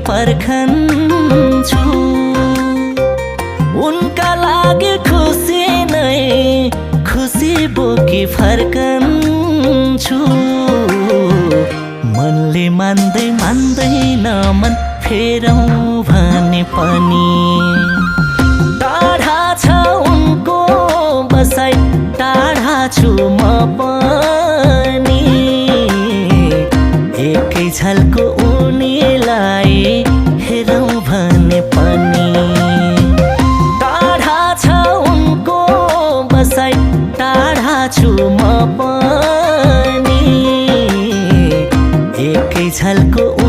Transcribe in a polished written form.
पर्खन्छु उनका लागि खुसी नै खुसी बोकी फर्कन्छु मनले मान्दैन मन फेरौँ भने पनि टाढा छ उनको बसाइ टाढा छु म पनि एकै झल्को उनीलाई हेरौँ भने पनि टाढा छ उनको बसाइ टाढा छु म पनि एकै झल्को